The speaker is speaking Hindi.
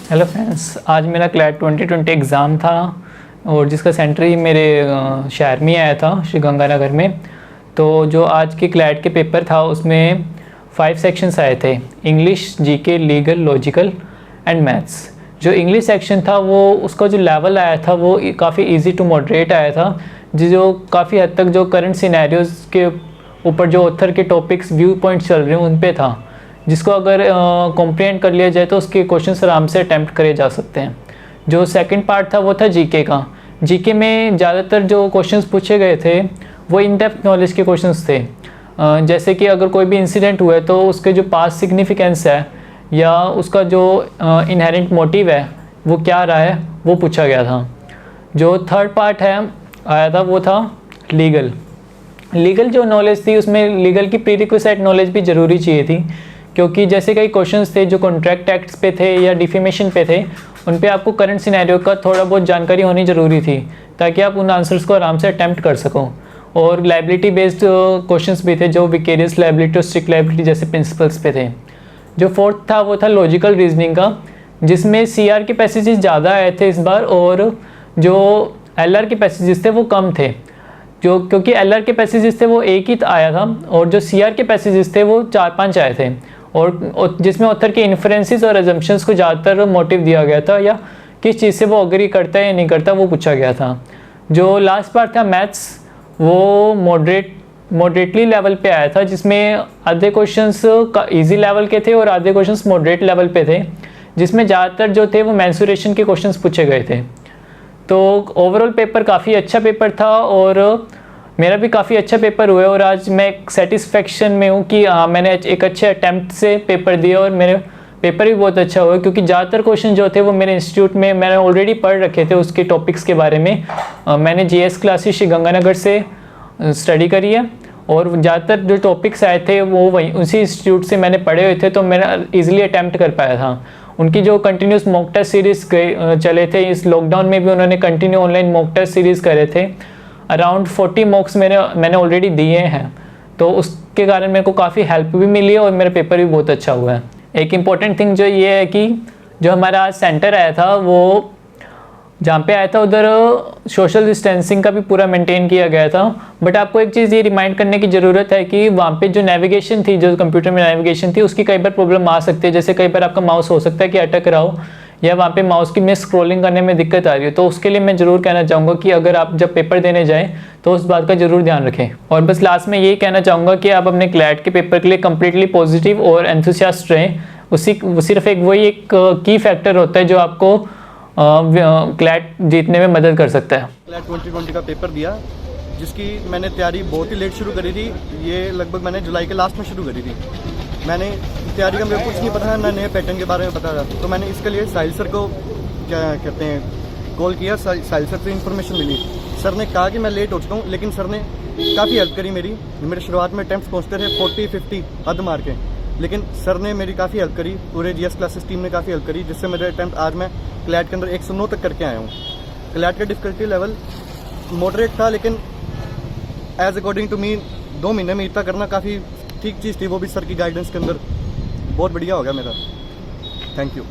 हेलो फ्रेंड्स, आज मेरा क्लैट 2020 एग्ज़ाम था और जिसका सेंटर ही मेरे शहर में आया था, श्री गंगानगर में। तो जो आज के क्लैट के पेपर था उसमें 5 सेक्शंस आए थे: English, GK, legal, logical and maths. जो इंग्लिश सेक्शन था वो उसका जो लेवल आया था वो काफ़ी इजी टू मॉडरेट आया था, जो काफ़ी हद तक जो करंट सिनेरियोज़ के ऊपर जो ऑथर के टॉपिक्स व्यू पॉइंट्स चल रहे हैं उन पे था, जिसको अगर कॉम्प्रिहेंड कर लिया जाए तो उसके क्वेश्चंस आराम से अटैम्प्ट करे जा सकते हैं। जो सेकंड पार्ट था वो था जीके का। जीके में ज़्यादातर जो क्वेश्चंस पूछे गए थे वो इन डेप्थ नॉलेज के क्वेश्चंस थे। जैसे कि अगर कोई भी इंसिडेंट हुआ है तो उसके जो पास्ट सिग्निफिकेंस है या उसका जो इनहेरेंट मोटिव है वो क्या रहा है वो पूछा गया था। जो थर्ड पार्ट है आया था वो था लीगल जो नॉलेज थी उसमें लीगल की प्रीरिक्विजिट नॉलेज भी ज़रूरी चाहिए थी, क्योंकि जैसे कई क्वेश्चंस थे जो कॉन्ट्रैक्ट एक्ट्स पे थे या डिफेमेशन पे थे, उन पे आपको करंट सिनेरियो का थोड़ा बहुत जानकारी होनी ज़रूरी थी ताकि आप उन आंसर्स को आराम से अटैम्प्ट कर सको। और लाइबिलिटी बेस्ड क्वेश्चंस भी थे जो विकेरियस लाइबिलिटी और स्ट्रिक्ट लाइबिलिटी जैसे प्रिंसिपल्स पे थे। जो फोर्थ था वो था लॉजिकल रीजनिंग का, जिसमें CR के पैसेजेस ज़्यादा आए थे इस बार और जो LR के पैसेजेस थे वो कम थे। जो क्योंकि LR के पैसेजेस थे वो एक ही आया था और जो CR के पैसेजेस थे वो 4-5 आए थे, और जिसमें ऑथर के इन्फ्रेंसेस और एजम्पशंस को ज़्यादातर मोटिव दिया गया था या किस चीज़ से वो अग्री करता है या नहीं करता वो पूछा गया था। जो लास्ट पार्ट था मैथ्स, वो मॉडरेटली लेवल पे आया था, जिसमें आधे क्वेश्चंस का इजी लेवल के थे और आधे क्वेश्चंस मॉडरेट लेवल पे थे, जिसमें ज़्यादातर जो थे वो मेंसुरेशन के क्वेश्चंस पूछे गए थे। तो ओवरऑल पेपर काफ़ी अच्छा पेपर था और मेरा भी काफ़ी अच्छा पेपर हुआ है और आज मैं एक सेटिस्फेक्शन में हूँ कि हाँ मैंने एक अच्छे अटैम्प्ट से पेपर दिया और मेरे पेपर भी बहुत अच्छा हुआ, क्योंकि ज़्यादातर क्वेश्चन जो थे वो मेरे इंस्टीट्यूट में मैंने ऑलरेडी पढ़ रखे थे उसके टॉपिक्स के बारे में। मैंने GS क्लासेस श्री गंगानगर से स्टडी करी है और ज़्यादातर जो टॉपिक्स आए थे वो वहीं उसी इंस्टीट्यूट से मैंने पढ़े हुए थे, तो मेरा ईजिली अटैम्प्ट कर पाया था। उनकी जो कंटिन्यूस मॉक टेस्ट सीरीज़ चले थे, इस लॉकडाउन में भी उन्होंने continue online mock test series करे थे। अराउंड 40 मॉक्स मैंने ऑलरेडी दिए हैं, तो उसके कारण मेरे को काफ़ी हेल्प भी मिली है और मेरा पेपर भी बहुत अच्छा हुआ है। एक इम्पॉर्टेंट थिंग जो ये है कि जो हमारा आज सेंटर आया था वो जहाँ पे आया था उधर सोशल डिस्टेंसिंग का भी पूरा मेंटेन किया गया था। बट आपको एक चीज़ ये रिमाइंड करने की ज़रूरत है कि वहाँ पे जो नेविगेशन थी, जो कंप्यूटर में नेविगेशन थी, उसकी कई बार प्रॉब्लम आ सकती है। जैसे कई बार आपका माउस हो सकता है कि अटक रहा हो या वहाँ पे माउस की में स्क्रॉलिंग करने में दिक्कत आ रही है, तो उसके लिए मैं ज़रूर कहना चाहूँगा कि अगर आप जब पेपर देने जाएँ तो उस बात का ज़रूर ध्यान रखें। और बस लास्ट में यही कहना चाहूँगा कि आप अपने क्लैट के पेपर के लिए कम्प्लीटली पॉजिटिव और एंथुसियास्ट रहें। सिर्फ वही एक की फैक्टर होता है जो आपको क्लैट जीतने में मदद कर सकता है। क्लैट 2020 का पेपर दिया, जिसकी मैंने तैयारी बहुत ही लेट शुरू करी थी। ये लगभग मैंने जुलाई के लास्ट में शुरू करी थी। मैंने तैयारी का मेरे कुछ नहीं पता था, ना नए पैटर्न के बारे में पता था, तो मैंने इसके लिए साहिल सर को क्या कहते हैं कॉल किया। साहिल सर से इन्फॉर्मेशन मिली। सर ने कहा कि मैं लेट हो चुका हूँ, लेकिन सर ने काफ़ी हेल्प करी मेरी। मेरे शुरुआत में अटैम्प्ट्स पहुँचते थे 40-50 हद मार के, लेकिन सर ने मेरी काफ़ी हेल्प करी। पूरे GS क्लासेस टीम ने काफ़ी हेल्प करी, जिससे मेरे अटैम्प्ट आज मैं क्लैट के अंदर 109 तक करके आया हूँ। क्लैट का डिफिकल्टी लेवल मॉडरेट था, लेकिन एज अकॉर्डिंग टू मी 2 महीने में इतना करना काफ़ी ठीक चीज़ थी, वो भी सर की गाइडेंस के अंदर। बहुत बढ़िया हो गया मेरा। Thank you.